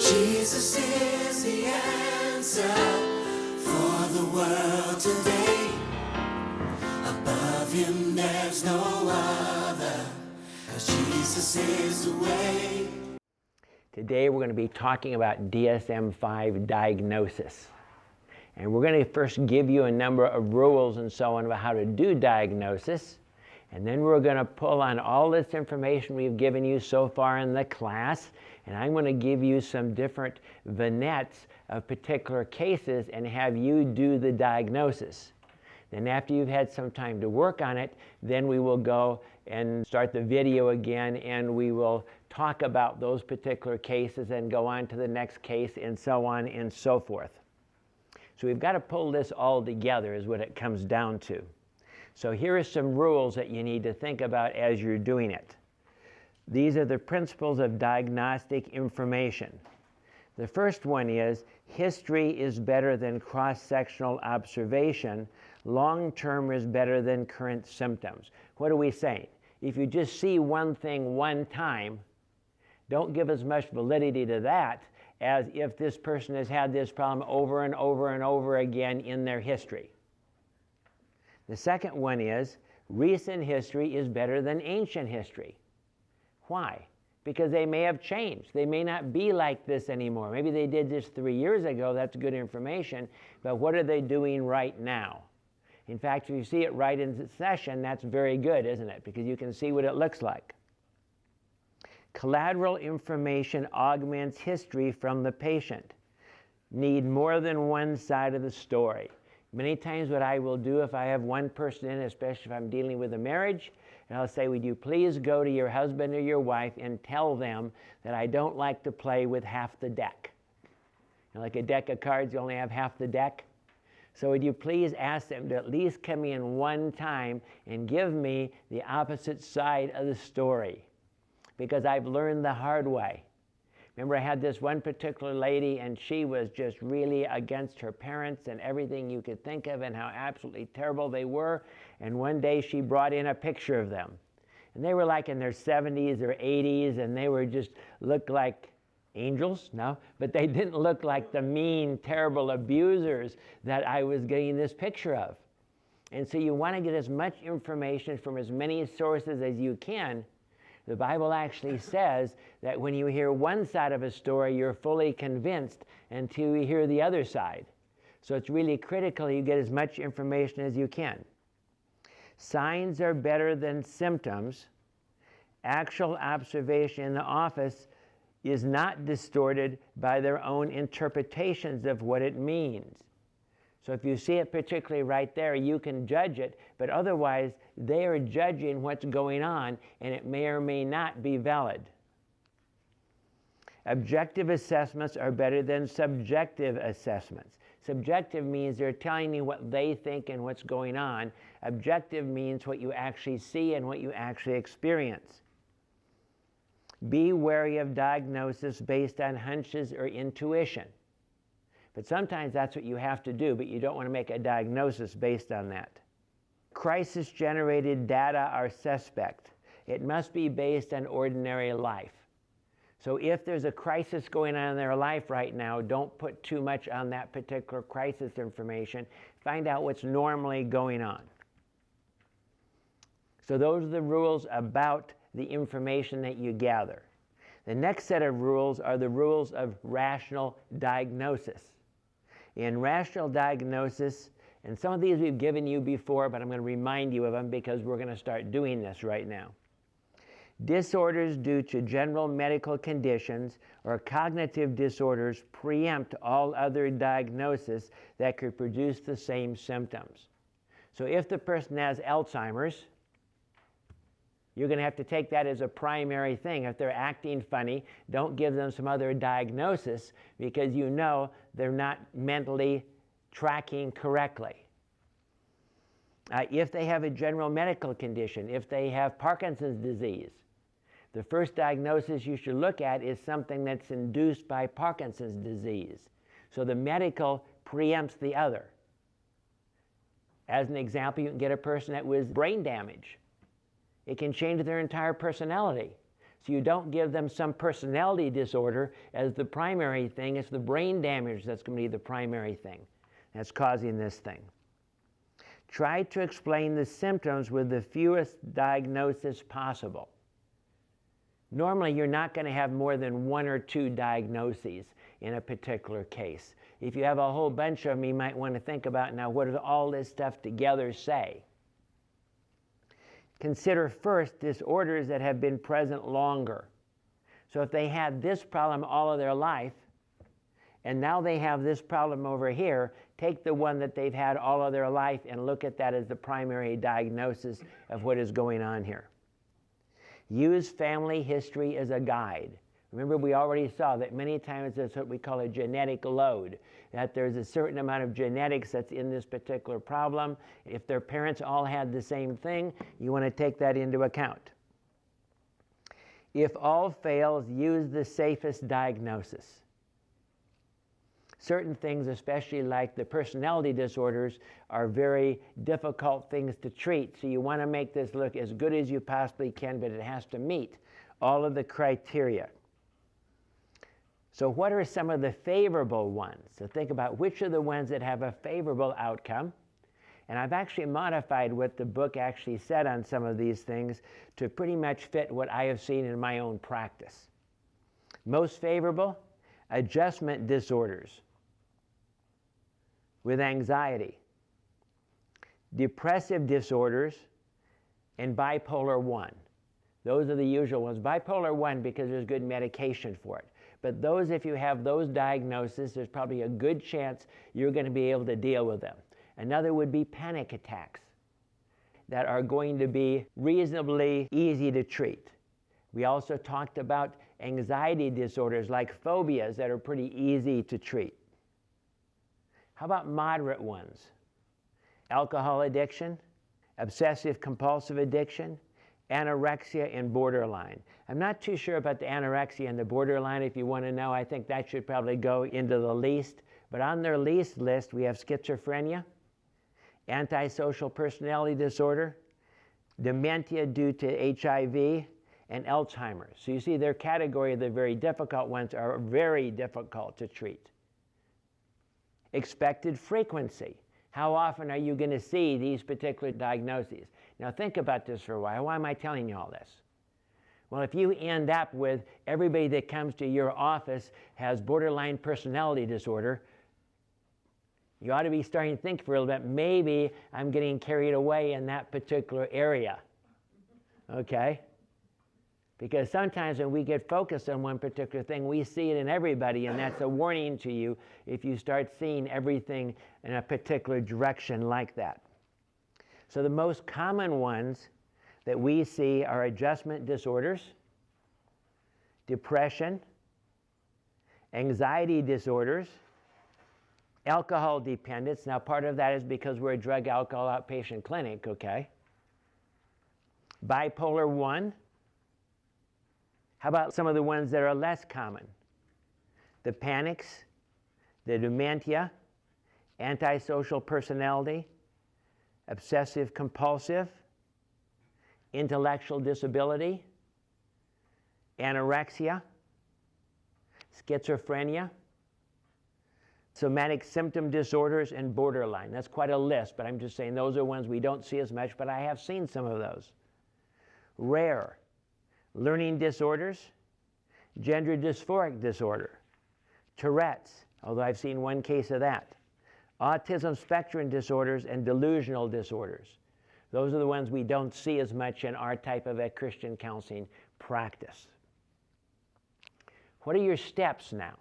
Jesus is the answer for the world today. Above him there's no other, 'cause Jesus is the way. Today we're going to be talking about DSM-5 diagnosis. And we're going to first give you a number of rules and so on about how to do diagnosis. And then we're going to pull on all this information we've given you so far in the class. And I'm going to give you some different vignettes of particular cases and have you do the diagnosis. Then after you've had some time to work on it, then we will go and start the video again, and we will talk about those particular cases and go on to the next case and so on and so forth. So we've got to pull this all together is what it comes down to. So here are some rules that you need to think about as you're doing it. These are the principles of diagnostic information. The first one is, history is better than cross-sectional observation. Long-term is better than current symptoms. What are we saying? If you just see one thing one time, don't give as much validity to that as if this person has had this problem over and over and over again in their history. The second one is, recent history is better than ancient history. Why? Because they may have changed. They may not be like this anymore. Maybe they did this 3 years ago, that's good information, but what are they doing right now? In fact, if you see it right in succession, that's very good, isn't it? Because you can see what it looks like. Collateral information augments history from the patient. Need more than one side of the story. Many times what I will do if I have one person in, especially if I'm dealing with a marriage, and I'll say, would you please go to your husband or your wife and tell them that I don't like to play with half the deck. You know, like a deck of cards, you only have half the deck. So would you please ask them to at least come in one time and give me the opposite side of the story? Because I've learned the hard way. Remember, I had this one particular lady, and she was just really against her parents and everything you could think of and how absolutely terrible they were. And one day she brought in a picture of them. And they were like in their 70s or 80s, and they were just looked like angels, no, but they didn't look like the mean, terrible abusers that I was getting this picture of. And so you want to get as much information from as many sources as you can. The Bible actually says that when you hear one side of a story, you're fully convinced until you hear the other side. So it's really critical you get as much information as you can. Signs are better than symptoms. Actual observation in the office is not distorted by their own interpretations of what it means. So if you see it particularly right there, you can judge it, but otherwise they are judging what's going on, and it may or may not be valid. Objective assessments are better than subjective assessments. Subjective means they're telling you what they think and what's going on. Objective means what you actually see and what you actually experience. Be wary of diagnosis based on hunches or intuition. But sometimes that's what you have to do, but you don't want to make a diagnosis based on that. Crisis-generated data are suspect. It must be based on ordinary life. So if there's a crisis going on in their life right now, don't put too much on that particular crisis information. Find out what's normally going on. So those are the rules about the information that you gather. The next set of rules are the rules of rational diagnosis. In rational diagnosis, and some of these we've given you before, but I'm going to remind you of them because we're going to start doing this right now. Disorders due to general medical conditions or cognitive disorders preempt all other diagnoses that could produce the same symptoms. So if the person has Alzheimer's, you're going to have to take that as a primary thing. If they're acting funny, don't give them some other diagnosis because you know they're not mentally tracking correctly. If they have a general medical condition, if they have Parkinson's disease, the first diagnosis you should look at is something that's induced by Parkinson's disease. So the medical preempts the other. As an example, you can get a person that was brain damage. It can change their entire personality. So you don't give them some personality disorder as the primary thing. It's the brain damage that's going to be the primary thing that's causing this thing. Try to explain the symptoms with the fewest diagnoses possible. Normally, you're not going to have more than 1 or 2 diagnoses in a particular case. If you have a whole bunch of them, you might want to think about, now, what does all this stuff together say? Consider first disorders that have been present longer. So if they had this problem all of their life, and now they have this problem over here, take the one that they've had all of their life and look at that as the primary diagnosis of what is going on here. Use family history as a guide. Remember, we already saw that many times that's what we call a genetic load, that there's a certain amount of genetics that's in this particular problem. If their parents all had the same thing, you want to take that into account. If all fails, use the safest diagnosis. Certain things, especially like the personality disorders, are very difficult things to treat. So you want to make this look as good as you possibly can, but it has to meet all of the criteria. So what are some of the favorable ones? So think about which are the ones that have a favorable outcome. And I've actually modified what the book actually said on some of these things to pretty much fit what I have seen in my own practice. Most favorable, adjustment disorders with anxiety, depressive disorders, and bipolar 1. Those are the usual ones. Bipolar 1 because there's good medication for it. But those, if you have those diagnoses, there's probably a good chance you're going to be able to deal with them. Another would be panic attacks that are going to be reasonably easy to treat. We also talked about anxiety disorders like phobias that are pretty easy to treat. How about moderate ones? Alcohol addiction, obsessive compulsive addiction, anorexia, and borderline. I'm not too sure about the anorexia and the borderline. If you want to know, I think that should probably go into the least. But on their least list, we have schizophrenia, antisocial personality disorder, dementia due to HIV, and Alzheimer's. So you see their category of the very difficult ones are very difficult to treat. Expected frequency. How often are you going to see these particular diagnoses? Now think about this for a while. Why am I telling you all this? Well, if you end up with everybody that comes to your office has borderline personality disorder, you ought to be starting to think for a little bit, maybe I'm getting carried away in that particular area. Okay? Because sometimes when we get focused on one particular thing, we see it in everybody, and that's a warning to you if you start seeing everything in a particular direction like that. So the most common ones that we see are adjustment disorders, depression, anxiety disorders, alcohol dependence. Now part of that is because we're a drug alcohol outpatient clinic, okay? Bipolar 1. How about some of the ones that are less common? The panics, the dementia, antisocial personality, obsessive compulsive, intellectual disability, anorexia, schizophrenia, somatic symptom disorders, and borderline. That's quite a list, but I'm just saying those are ones we don't see as much, but I have seen some of those. Rare. Learning disorders, gender dysphoric disorder, Tourette's, although I've seen one case of that, autism spectrum disorders, and delusional disorders. Those are the ones we don't see as much in our type of a Christian counseling practice. What are your steps now?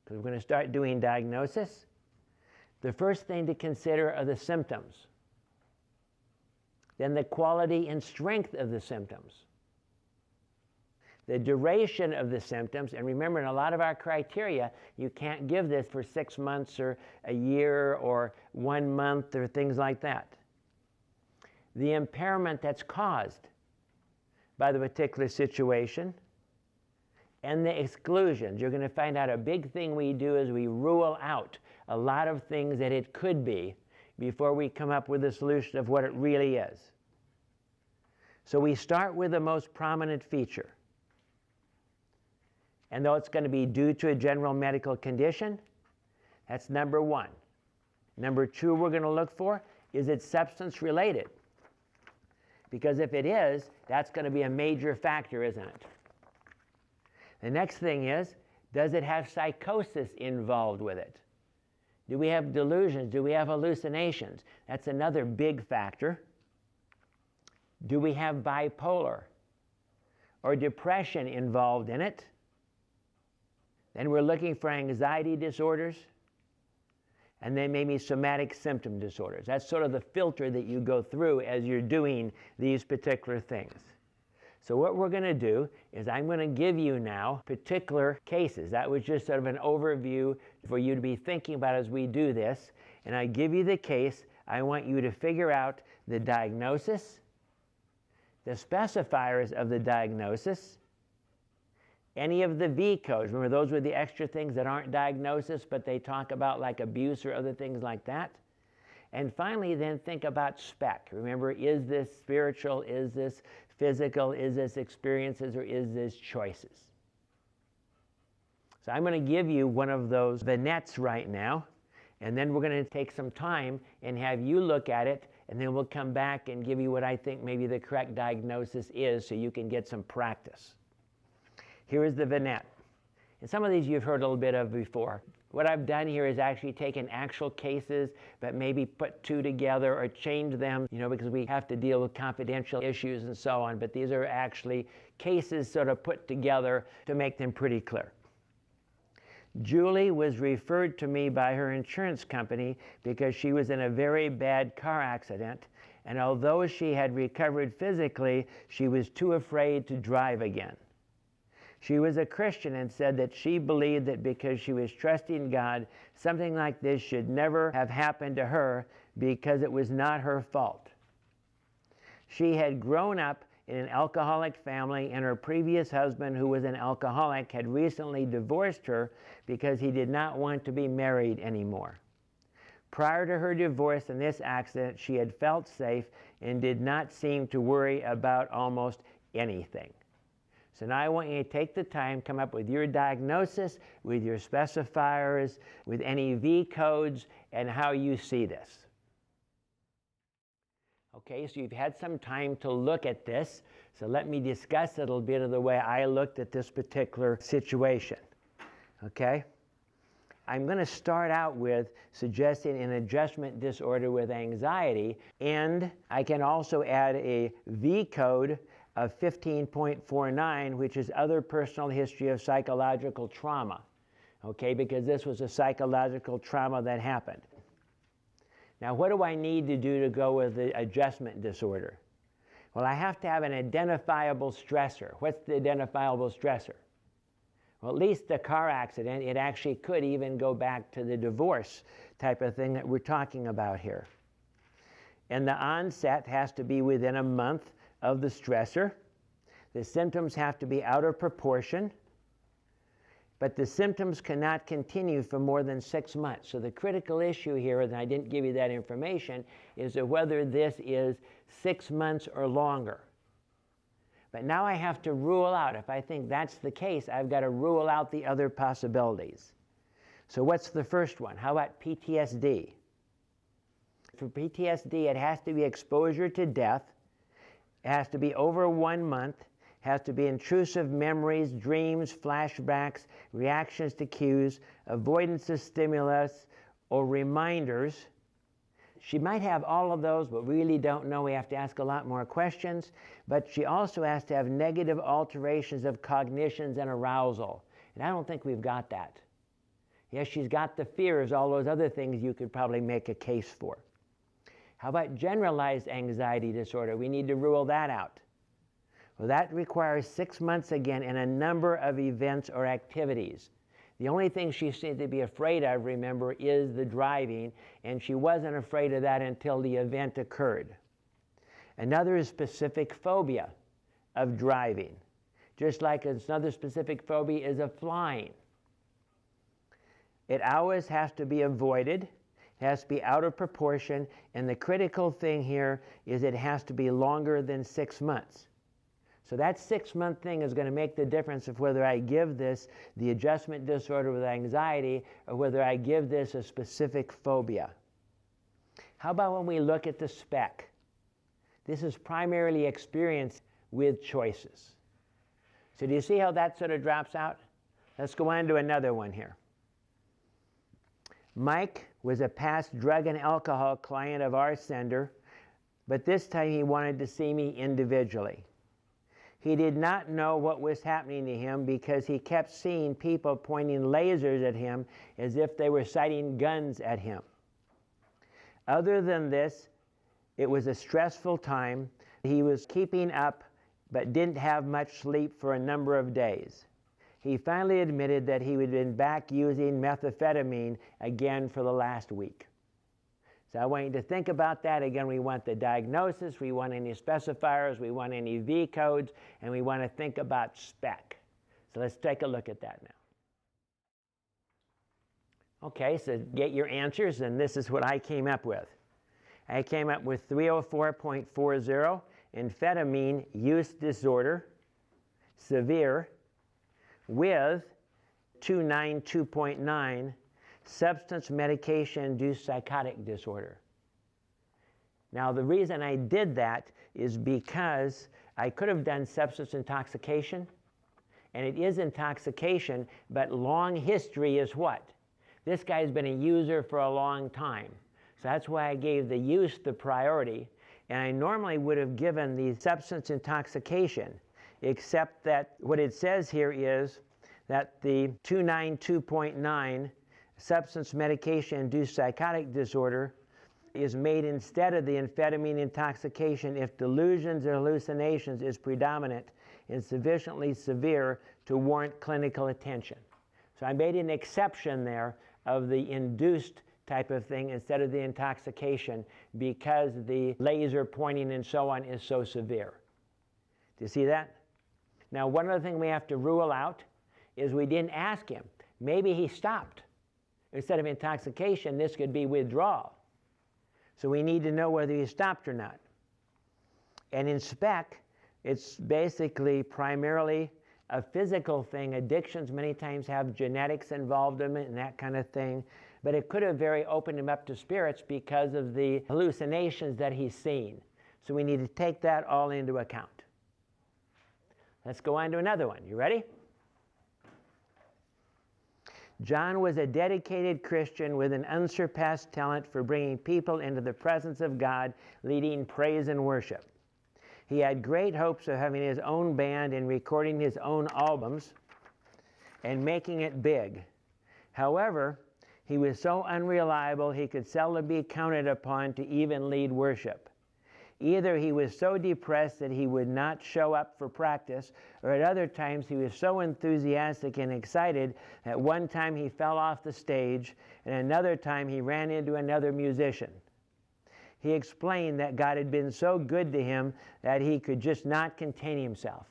Because we're going to start doing diagnosis. The first thing to consider are the symptoms. Then the quality and strength of the symptoms. The duration of the symptoms, and remember in a lot of our criteria, you can't give this for 6 months or a year or 1 month or things like that. The impairment that's caused by the particular situation, and the exclusions. You're going to find out a big thing we do is we rule out a lot of things that it could be before we come up with a solution of what it really is. So we start with the most prominent feature. And though it's going to be due to a general medical condition, that's number one. Number two we're going to look for, is it substance related? Because if it is, that's going to be a major factor, isn't it? The next thing is, does it have psychosis involved with it? Do we have delusions? Do we have hallucinations? That's another big factor. Do we have bipolar or depression involved in it? Then we're looking for anxiety disorders, and then maybe somatic symptom disorders. That's sort of the filter that you go through as you're doing these particular things. So what we're going to do is I'm going to give you now particular cases. That was just sort of an overview for you to be thinking about as we do this. And I give you the case. I want you to figure out the diagnosis, the specifiers of the diagnosis, any of the V codes. Remember, those were the extra things that aren't diagnosis, but they talk about like abuse or other things like that. And finally, then think about spec. Remember, is this spiritual? Is this physical? Is this experiences? Or is this choices? So I'm going to give you one of those vignettes right now, and then we're going to take some time and have you look at it, and then we'll come back and give you what I think maybe the correct diagnosis is so you can get some practice. Here is the vignette. And some of these you've heard a little bit of before. What I've done here is actually taken actual cases, but maybe put two together or change them, because we have to deal with confidential issues and so on. But these are actually cases sort of put together to make them pretty clear. Julie was referred to me by her insurance company because she was in a very bad car accident. And although she had recovered physically, she was too afraid to drive again. She was a Christian and said that she believed that because she was trusting God, something like this should never have happened to her because it was not her fault. She had grown up in an alcoholic family, and her previous husband, who was an alcoholic, had recently divorced her because he did not want to be married anymore. Prior to her divorce and this accident, she had felt safe and did not seem to worry about almost anything. So now I want you to take the time, come up with your diagnosis, with your specifiers, with any V codes, and how you see this. Okay, so you've had some time to look at this. So let me discuss a little bit of the way I looked at this particular situation. Okay? I'm going to start out with suggesting an adjustment disorder with anxiety, and I can also add a V code of 15.49, which is other personal history of psychological trauma, okay, because this was a psychological trauma that happened. Now, what do I need to do to go with the adjustment disorder? Well, I have to have an identifiable stressor. What's the identifiable stressor? Well, at least the car accident, it actually could even go back to the divorce type of thing that we're talking about here. And the onset has to be within a month of the stressor. The symptoms have to be out of proportion, but the symptoms cannot continue for more than 6 months. So the critical issue here, and I didn't give you that information, is whether this is 6 months or longer. But now I have to rule out, if I think that's the case, I've got to rule out the other possibilities. So what's the first one? How about PTSD? For PTSD, it has to be exposure to death. It has to be over 1 month, has to be intrusive memories, dreams, flashbacks, reactions to cues, avoidance of stimulus, or reminders. She might have all of those, but we really don't know. We have to ask a lot more questions. But she also has to have negative alterations of cognitions and arousal. And I don't think we've got that. Yes, she's got the fears, all those other things you could probably make a case for. How about generalized anxiety disorder? We need to rule that out. Well, that requires 6 months again and a number of events or activities. The only thing she seemed to be afraid of, remember, is the driving, and she wasn't afraid of that until the event occurred. Another is specific phobia of driving, just like another specific phobia is of flying. It always has to be avoided. It has to be out of proportion, and the critical thing here is it has to be longer than 6 months. So that 6-month thing is going to make the difference of whether I give this the adjustment disorder with anxiety or whether I give this a specific phobia. How about when we look at the spec? This is primarily experience with choices. So do you see how that sort of drops out? Let's go on to another one here. Mike was a past drug and alcohol client of our sender, but this time he wanted to see me individually. He did not know what was happening to him because he kept seeing people pointing lasers at him as if they were sighting guns at him. Other than this, it was a stressful time. He was keeping up but didn't have much sleep for a number of days. He finally admitted that he had been back using methamphetamine again for the last week. So I want you to think about that. Again, we want the diagnosis, we want any specifiers, we want any V codes, and we want to think about spec. So let's take a look at that now. Okay, so get your answers, and this is what I came up with. I came up with 304.40, amphetamine use disorder, severe, with 292.9, substance medication-induced psychotic disorder. Now, the reason I did that is because I could have done substance intoxication, and it is intoxication, but long history is what? This guy's been a user for a long time. So that's why I gave the use the priority, and I normally would have given the substance intoxication, except that what it says here is that the 292.9 substance medication-induced psychotic disorder is made instead of the amphetamine intoxication if delusions or hallucinations is predominant and sufficiently severe to warrant clinical attention. So I made an exception there of the induced type of thing instead of the intoxication because the laser pointing and so on is so severe. Do you see that? Now, one other thing we have to rule out is we didn't ask him. Maybe he stopped. Instead of intoxication, this could be withdrawal. So we need to know whether he stopped or not. And in spec, it's basically primarily a physical thing. Addictions many times have genetics involved in it and that kind of thing. But it could have very opened him up to spirits because of the hallucinations that he's seen. So we need to take that all into account. Let's go on to another one. You ready? John was a dedicated Christian with an unsurpassed talent for bringing people into the presence of God, leading praise and worship. He had great hopes of having his own band and recording his own albums and making it big. However, he was so unreliable he could seldom be counted upon to even lead worship. Either he was so depressed that he would not show up for practice, or at other times he was so enthusiastic and excited that one time he fell off the stage, and another time he ran into another musician. He explained that God had been so good to him that he could just not contain himself.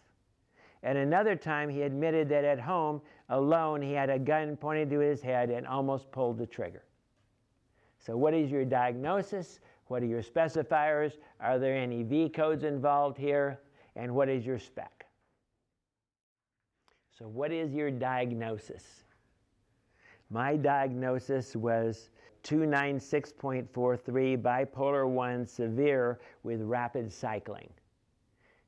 At another time he admitted that at home, alone, he had a gun pointed to his head and almost pulled the trigger. So what is your diagnosis? What are your specifiers? Are there any V codes involved here? And what is your spec? So what is your diagnosis? My diagnosis was 296.43, bipolar 1, severe with rapid cycling.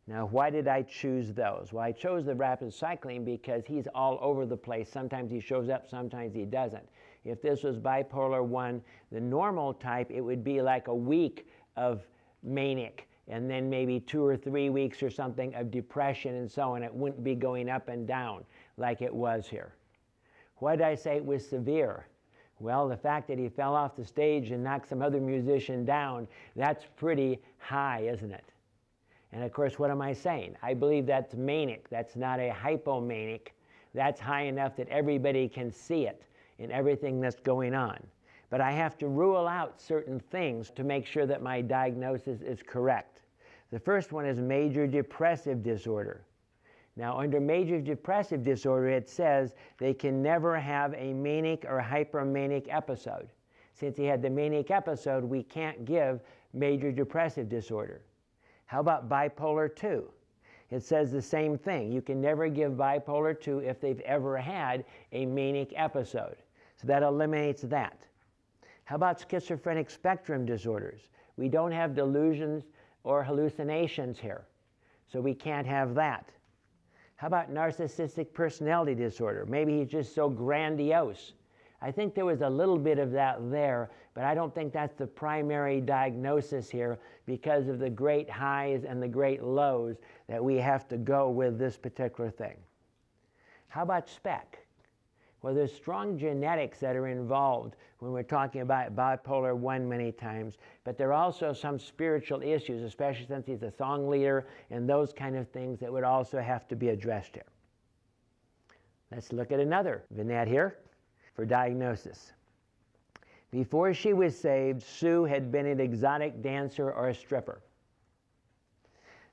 Now, why did I choose those? Well, I chose the rapid cycling because he's all over the place. Sometimes he shows up, sometimes he doesn't. If this was bipolar 1, the normal type, it would be like a week of manic, and then maybe 2 or 3 weeks or something of depression and so on. It wouldn't be going up and down like it was here. Why did I say it was severe? Well, the fact that he fell off the stage and knocked some other musician down, that's pretty high, isn't it? And of course, what am I saying? I believe that's manic. That's not a hypomanic. That's high enough that everybody can see it in everything that's going on. But I have to rule out certain things to make sure that my diagnosis is correct. The first one is major depressive disorder. Now, under major depressive disorder, it says they can never have a manic or hypermanic episode. Since he had the manic episode, we can't give major depressive disorder. How about bipolar 2? It says the same thing. You can never give bipolar 2 if they've ever had a manic episode. So that eliminates that. How about schizophrenic spectrum disorders? We don't have delusions or hallucinations here, so we can't have that. How about narcissistic personality disorder? Maybe he's just so grandiose. I think there was a little bit of that there, but I don't think that's the primary diagnosis here because of the great highs and the great lows that we have to go with this particular thing. How about SPEC? Well, there's strong genetics that are involved when we're talking about bipolar 1 many times, but there are also some spiritual issues, especially since he's a song leader and those kind of things that would also have to be addressed here. Let's look at another vignette here for diagnosis. Before she was saved, Sue had been an exotic dancer or a stripper.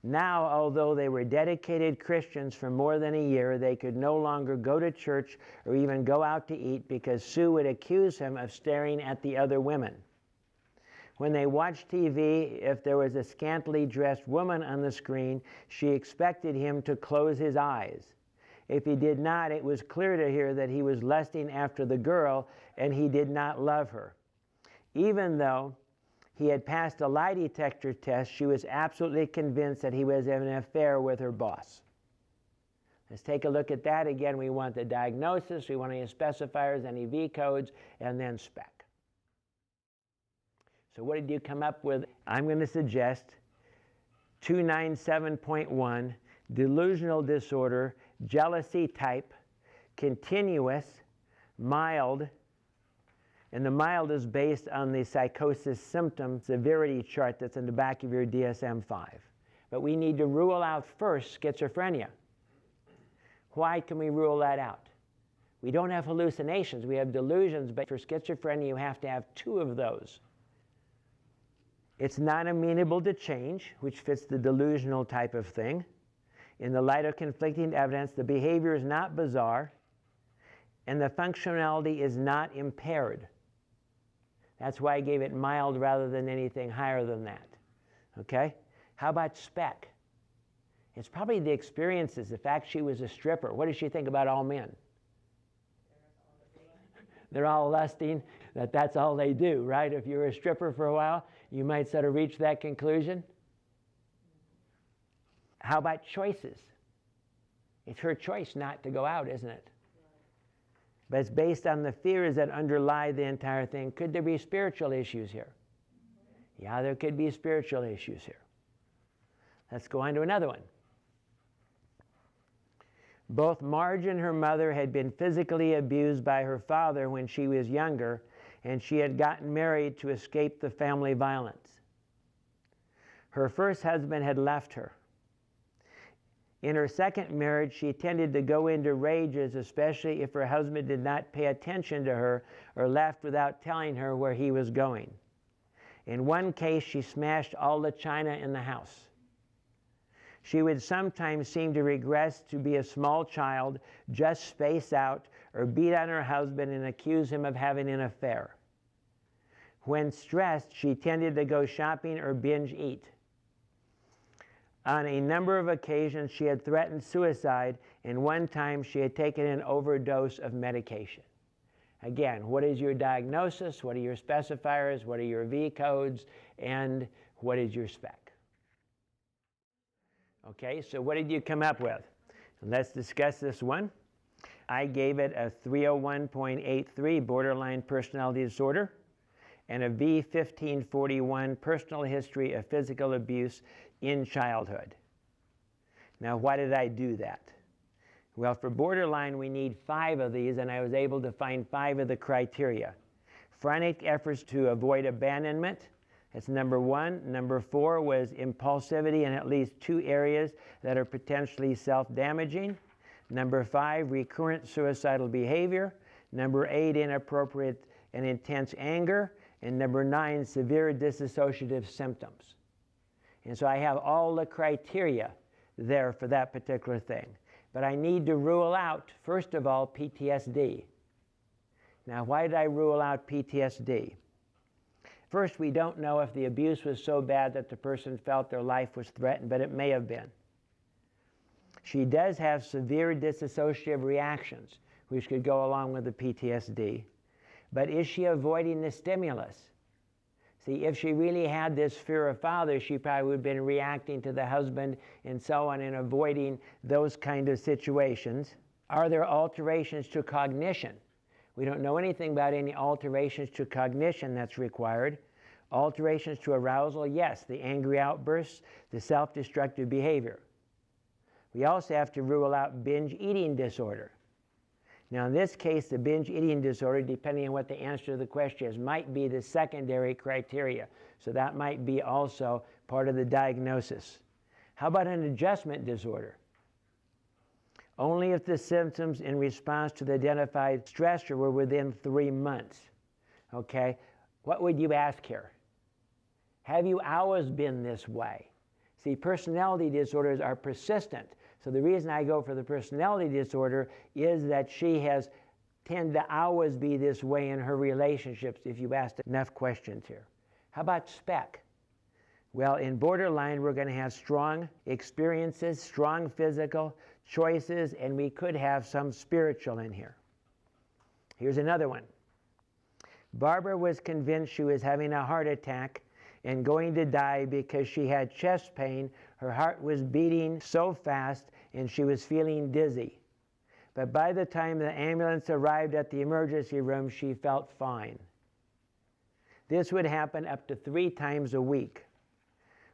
Now, although they were dedicated Christians for more than a year, they could no longer go to church or even go out to eat because Sue would accuse him of staring at the other women. When they watched TV, if there was a scantily dressed woman on the screen, she expected him to close his eyes. If he did not, it was clear to her that he was lusting after the girl and he did not love her. Even though he had passed a lie detector test, she was absolutely convinced that he was having an affair with her boss. Let's take a look at that. Again, we want the diagnosis, we want any specifiers, any V codes, and then SPEC. So what did you come up with? I'm going to suggest 297.1, delusional disorder, jealousy type, continuous, mild, and the mild is based on the psychosis symptom severity chart that's in the back of your DSM-5. But we need to rule out first schizophrenia. Why can we rule that out? We don't have hallucinations, we have delusions, but for schizophrenia you have to have 2 of those. It's not amenable to change, which fits the delusional type of thing. In the light of conflicting evidence, the behavior is not bizarre, and the functionality is not impaired. That's why I gave it mild rather than anything higher than that. Okay? How about SPEC? It's probably the experiences, the fact she was a stripper. What does she think about all men? They're all lusting, that's all they do, right? If you were a stripper for a while, you might sort of reach that conclusion. How about choices? It's her choice not to go out, isn't it? But it's based on the fears that underlie the entire thing. Could there be spiritual issues here? Yeah, there could be spiritual issues here. Let's go on to another one. Both Marge and her mother had been physically abused by her father when she was younger, and she had gotten married to escape the family violence. Her first husband had left her. In her second marriage, she tended to go into rages, especially if her husband did not pay attention to her or left without telling her where he was going. In one case, she smashed all the china in the house. She would sometimes seem to regress to be a small child, just space out, or beat on her husband and accuse him of having an affair. When stressed, she tended to go shopping or binge eat. On a number of occasions, she had threatened suicide, and one time she had taken an overdose of medication. Again, what is your diagnosis? What are your specifiers? What are your V codes? And what is your SPEC? Okay, so what did you come up with? Let's discuss this one. I gave it a 301.83 borderline personality disorder and a V1541 personal history of physical abuse in childhood. Now, why did I do that? Well, for borderline, we need 5 of these, and I was able to find 5 of the criteria. Frantic efforts to avoid abandonment, that's number 1. Number 4 was impulsivity in at least 2 areas that are potentially self-damaging. Number 5, recurrent suicidal behavior. Number 8, inappropriate and intense anger. And number 9, severe dissociative symptoms. And so I have all the criteria there for that particular thing. But I need to rule out, first of all, PTSD. Now, why did I rule out PTSD? First, we don't know if the abuse was so bad that the person felt their life was threatened, but it may have been. She does have severe dissociative reactions, which could go along with the PTSD. But is she avoiding the stimulus? See, if she really had this fear of father, she probably would have been reacting to the husband and so on and avoiding those kind of situations. Are there alterations to cognition? We don't know anything about any alterations to cognition that's required. Alterations to arousal, yes, the angry outbursts, the self-destructive behavior. We also have to rule out binge eating disorder. Now in this case, the binge eating disorder, depending on what the answer to the question is, might be the secondary criteria. So that might be also part of the diagnosis. How about an adjustment disorder? Only if the symptoms in response to the identified stressor were within 3 months. Okay, what would you ask here? Have you always been this way? See, personality disorders are persistent. So the reason I go for the personality disorder is that she has tended to always be this way in her relationships if you've asked enough questions here. How about SPEC? Well, in borderline, we're going to have strong experiences, strong physical choices, and we could have some spiritual in here. Here's another one. Barbara was convinced she was having a heart attack and going to die because she had chest pain. Her heart was beating so fast and she was feeling dizzy. But by the time the ambulance arrived at the emergency room, she felt fine. This would happen up to 3 times a week.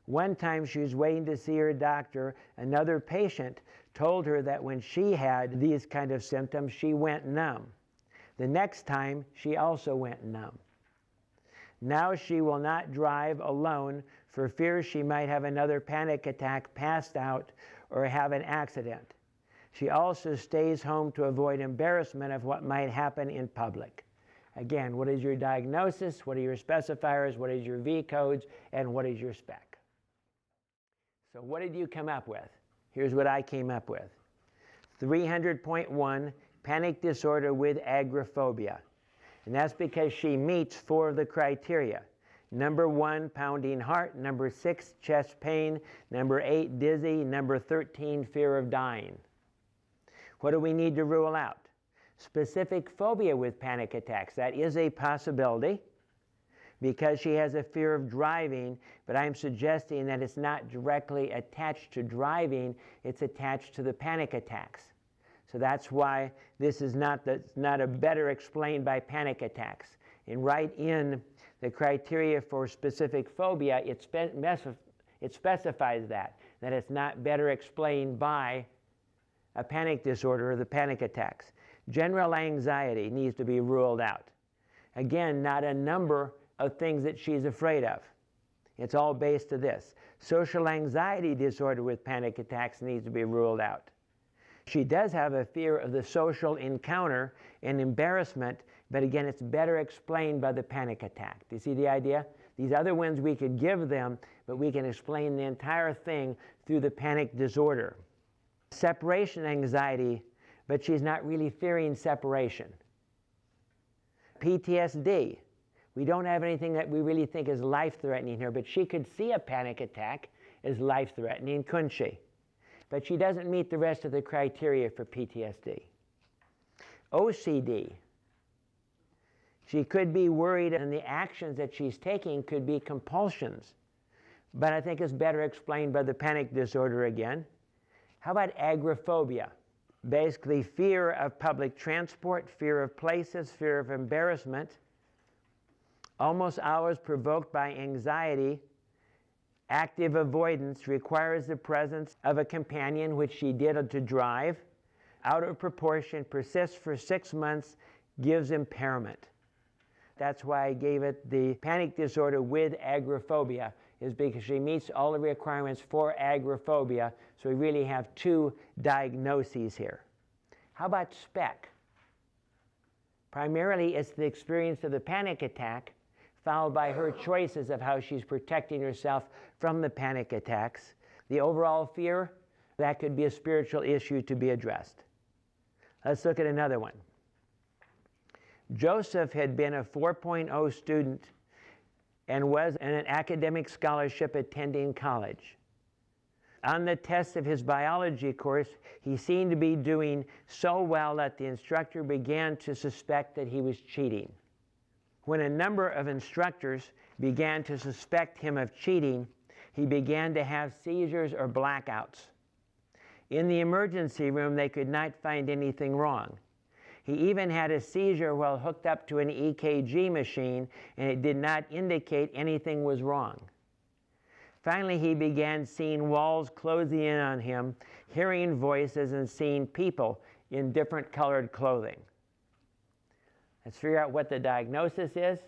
One time she was waiting to see her doctor. Another patient told her that when she had these kind of symptoms, she went numb. The next time, she also went numb. Now she will not drive alone for fear she might have another panic attack, passed out, or have an accident. She also stays home to avoid embarrassment of what might happen in public. Again, what is your diagnosis? What are your specifiers? What is your V codes? And what is your spec? So what did you come up with? Here's what I came up with. 300.1, panic disorder with agoraphobia. And that's because she meets 4 of the criteria. Number 1, pounding heart. Number 6, chest pain. Number 8, dizzy. Number 13, fear of dying. What do we need to rule out? Specific phobia with panic attacks. That is a possibility because she has a fear of driving, but I'm suggesting that it's not directly attached to driving, it's attached to the panic attacks. So that's why this is not a better explained by panic attacks. And right in the criteria for specific phobia, it specifies that it's not better explained by a panic disorder or the panic attacks. General anxiety needs to be ruled out. Again, not a number of things that she's afraid of. It's all based to this. Social anxiety disorder with panic attacks needs to be ruled out. She does have a fear of the social encounter and embarrassment, but again, it's better explained by the panic attack. Do you see the idea? These other ones we could give them, but we can explain the entire thing through the panic disorder. Separation anxiety, but she's not really fearing separation. PTSD. We don't have anything that we really think is life-threatening here, but she could see a panic attack as life-threatening, couldn't she? But she doesn't meet the rest of the criteria for PTSD. OCD. She could be worried, and the actions that she's taking could be compulsions. But I think it's better explained by the panic disorder again. How about agoraphobia? Basically, fear of public transport, fear of places, fear of embarrassment, almost always provoked by anxiety. Active avoidance requires the presence of a companion, which she did to drive. Out of proportion, persists for 6 months, gives impairment. That's why I gave it the panic disorder with agoraphobia, is because she meets all the requirements for agoraphobia, so we really have 2 diagnoses here. How about SPEC? Primarily, it's the experience of the panic attack, followed by her choices of how she's protecting herself from the panic attacks. The overall fear, that could be a spiritual issue to be addressed. Let's look at another one. Joseph had been a 4.0 student and was in an academic scholarship attending college. On the test of his biology course, he seemed to be doing so well that the instructor began to suspect that he was cheating. When a number of instructors began to suspect him of cheating, he began to have seizures or blackouts. In the emergency room, they could not find anything wrong. He even had a seizure while hooked up to an EKG machine, and it did not indicate anything was wrong. Finally, he began seeing walls closing in on him, hearing voices, and seeing people in different colored clothing. Let's figure out what the diagnosis is,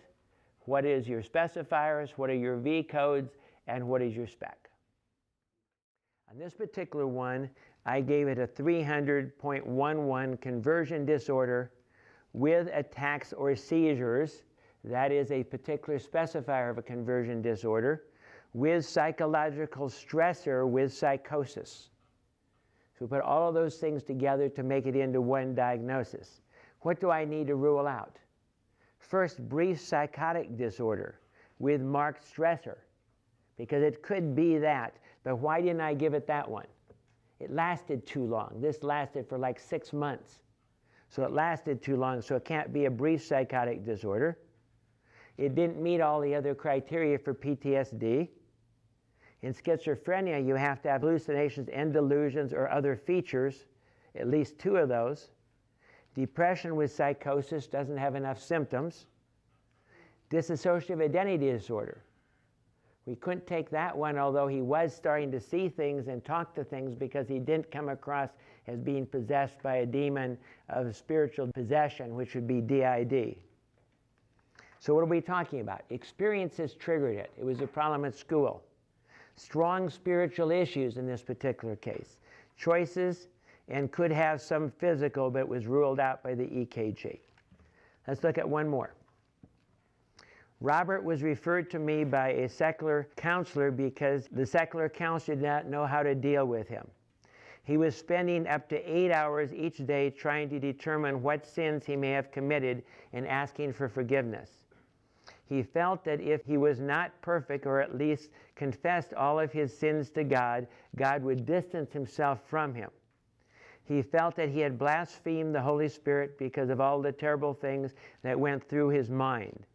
what is your specifiers, what are your V codes, and what is your spec. On this particular one, I gave it a 300.11 conversion disorder with attacks or seizures. That is a particular specifier of a conversion disorder, with psychological stressor with psychosis. So we put all of those things together to make it into one diagnosis. What do I need to rule out? First, brief psychotic disorder with marked stressor, because it could be that, but why didn't I give it that one? It lasted too long. This lasted for like 6 months. So it lasted too long, so it can't be a brief psychotic disorder. It didn't meet all the other criteria for PTSD. In schizophrenia, you have to have hallucinations and delusions or other features, at least 2 of those. Depression with psychosis doesn't have enough symptoms. Dissociative identity disorder. We couldn't take that one, although he was starting to see things and talk to things, because he didn't come across as being possessed by a demon of spiritual possession, which would be DID. So what are we talking about? Experiences triggered it. It was a problem at school. Strong spiritual issues in this particular case. Choices, and could have some physical, but was ruled out by the EKG. Let's look at one more. Robert was referred to me by a secular counselor because the secular counselor did not know how to deal with him. He was spending up to 8 hours each day trying to determine what sins he may have committed and asking for forgiveness. He felt that if he was not perfect, or at least confessed all of his sins to God, God would distance himself from him. He felt that he had blasphemed the Holy Spirit because of all the terrible things that went through his mind.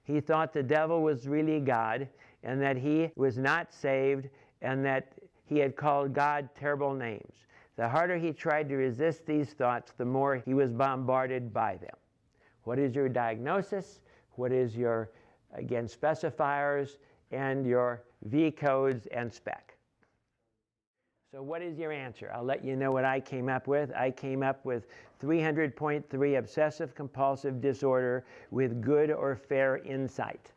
He thought the devil was really God, and that he was not saved, and that he had called God terrible names. The harder he tried to resist these thoughts, the more he was bombarded by them. What is your diagnosis? What is your, again, specifiers, and your V codes and spec? So what is your answer? I'll let you know what I came up with. I came up with 300.3 obsessive compulsive disorder with good or fair insight.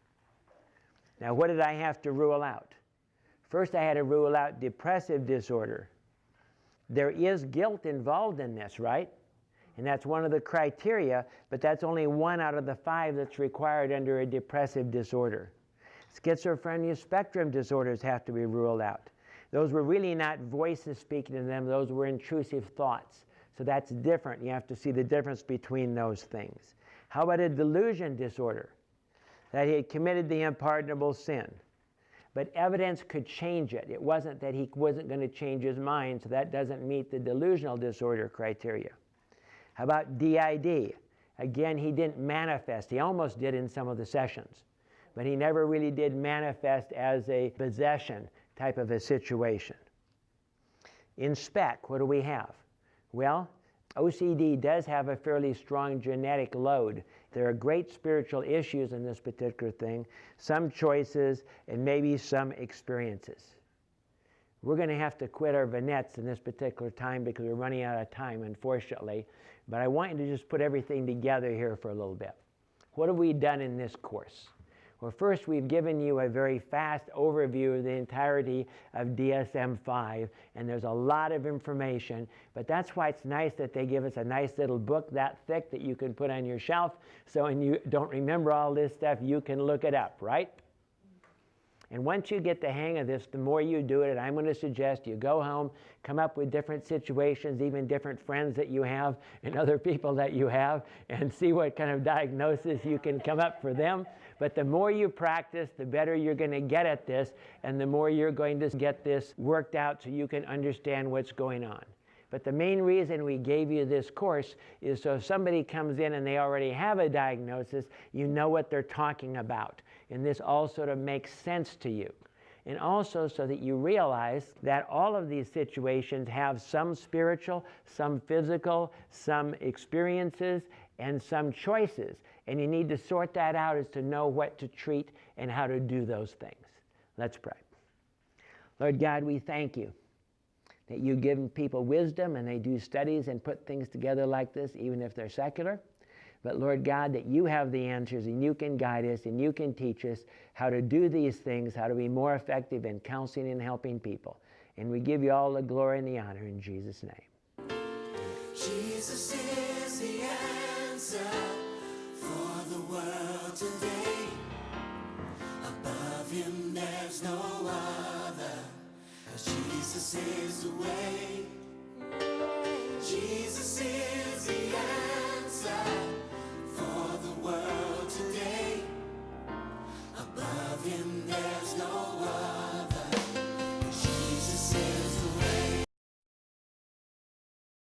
Now, what did I have to rule out? First, I had to rule out depressive disorder. There is guilt involved in this, right? And that's one of the criteria, but that's only 1 out of the 5 that's required under a depressive disorder. Schizophrenia spectrum disorders have to be ruled out. Those were really not voices speaking to them, those were intrusive thoughts. So that's different. You have to see the difference between those things. How about a delusion disorder? That he had committed the unpardonable sin. But evidence could change it. It wasn't that he wasn't going to change his mind, so that doesn't meet the delusional disorder criteria. How about DID? Again, he didn't manifest. He almost did in some of the sessions, but he never really did manifest as a possession type of a situation. In spec, what do we have? Well, OCD does have a fairly strong genetic load. There are great spiritual issues in this particular thing, some choices, and maybe some experiences. We're going to have to quit our vignettes in this particular time because we're running out of time, unfortunately. But I want you to just put everything together here for a little bit. What have we done in this course? Well, first, we've given you a very fast overview of the entirety of DSM-5, and there's a lot of information, but that's why it's nice that they give us a nice little book that thick that you can put on your shelf, so when you don't remember all this stuff, you can look it up, right? And once you get the hang of this, the more you do it, and I'm going to suggest you go home, come up with different situations, even different friends that you have and other people that you have, and see what kind of diagnosis you can come up for them. But the more you practice, the better you're going to get at this, and the more you're going to get this worked out so you can understand what's going on. But the main reason we gave you this course is so if somebody comes in and they already have a diagnosis, you know what they're talking about. And this all sort of makes sense to you. And also so that you realize that all of these situations have some spiritual, some physical, some experiences, and some choices. And you need to sort that out as to know what to treat and how to do those things. Let's pray. Lord God, we thank you that you give people wisdom and they do studies and put things together like this, even if they're secular. But Lord God, that you have the answers and you can guide us and you can teach us how to do these things, how to be more effective in counseling and helping people. And we give you all the glory and the honor in Jesus' name. Jesus is the answer for the world today. Above him there's no other, 'cause Jesus is the way. Jesus is the answer for the world today. Above him there's no